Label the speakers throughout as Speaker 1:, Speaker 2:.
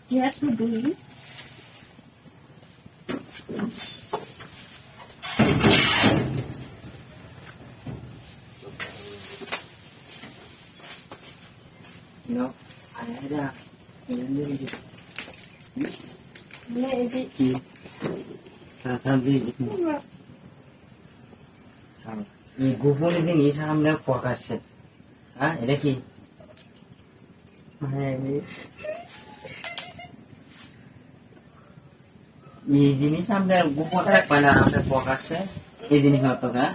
Speaker 1: You have to do.
Speaker 2: No, ada. Ini
Speaker 1: Maybe.
Speaker 2: কি তাড়াতাড়ি এই গোপনে জিনিস আমরা প্রকাশ্যে হ্যাঁ এটা কি মানে এই জিনিস আমরা গোপনে রাখবো না আমরা প্রকাশ্যে এই জিনিস হতো না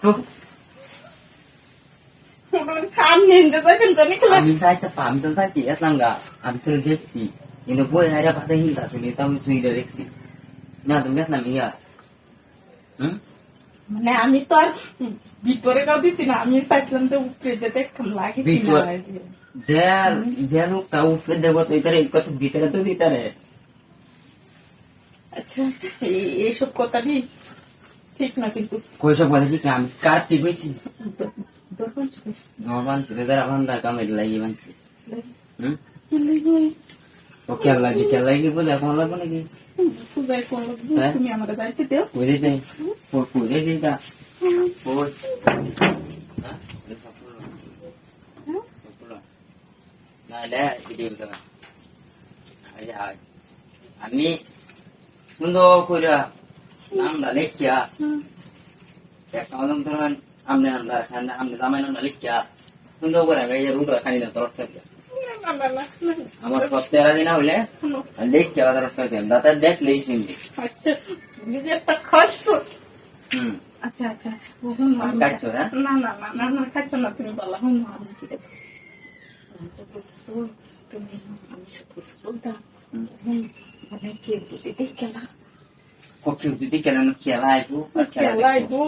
Speaker 2: তো আমি চাইতাম আমি তো থাকি আসলাম গা আমি তো দেখছি কিন্তু বই হাইরা পাতে হিন্দা শুনি তো আমি শুই দেখছি না তুমি গেছিলাম ইয়া
Speaker 1: মানে আমি তো আর ভিতরে কাউ দিচ্ছি না, আমি চাইছিলাম যে উপরে দিয়ে দেখতাম লাগে কিনা।
Speaker 2: যে লোকটা উপরে দেবো তো এটারে কত ভিতরে তো দিতারে।
Speaker 1: আচ্ছা এইসব কথাটি ঠিক না কিন্তু।
Speaker 2: কইসব কথা ঠিক না আমি কার ঠিক হয়েছি
Speaker 1: দরকার
Speaker 2: বানছি তোদের বান্ধার কামের লাগি বানছি ও কে লাগি বলে এখন লাগবো নাকি
Speaker 1: তুমি আমার দায়িত্ব দেও
Speaker 2: বুঝে যাই বুঝে যাই আমি সুন্দর কইরা নামটা লেখিয়া একটা ধরেন আমরা জামাই নামটা লিখিয়া সুন্দর করে রুট খানি না তরফ থেকে আমার সপ্তাহ দিন হইলে লিখিয়া তরফ থেকে দাদা দেখলেই চিনবি।
Speaker 1: আচ্ছা নিজের একটা খাচ্ছ। আচ্ছা আচ্ছা
Speaker 2: খাচ্ছ না
Speaker 1: না না না না না খাচ্ছ না তুমি বলা হুম আমি কি দেবো তুমি আমি সব কিছু বলতাম মানে কে বুঝে দেখে না
Speaker 2: যদি কেন খেলা আইবো
Speaker 1: খেলা আইবো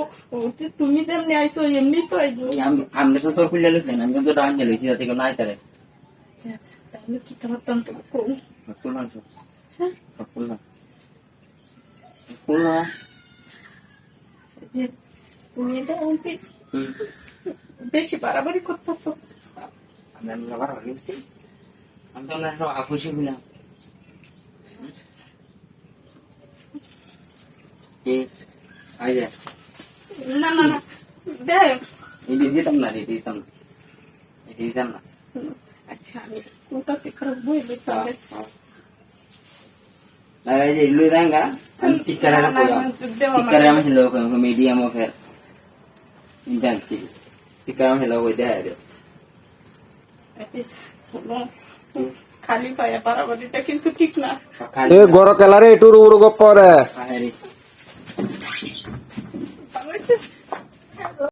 Speaker 1: তুমি যেমনি আইসো এমনি তো আইবো
Speaker 2: আমি তো তোর খুললে লইছেন আমি কিন্তু ডান গেলেছি যাতে কেউ নাই তারে।
Speaker 1: আচ্ছা তাহলে কি করতাম তো করুন
Speaker 2: তুললাম সব খুললাম
Speaker 1: যে তুমি এটা বেশি বাড়াবাড়ি করতেছো।
Speaker 2: আমি বাড়াবাড়ি করছি আমি তো সব খুশি হইলাম
Speaker 1: না না না দেখ
Speaker 2: দিতাম না দিতাম না।
Speaker 1: আচ্ছা আমি কোনটা শিখার বই তাহলে
Speaker 2: লুই দাঙ্গা আমি শিক্ষার আমি লোক মিডিয়াম ফের জানছি শিক্ষার আমি লোক ওই দেখা দেব
Speaker 1: খালি পায়া বাড়াবাড়িটা কিন্তু ঠিক না।
Speaker 3: গড় কেলারে এটুর উড় গপ্পরে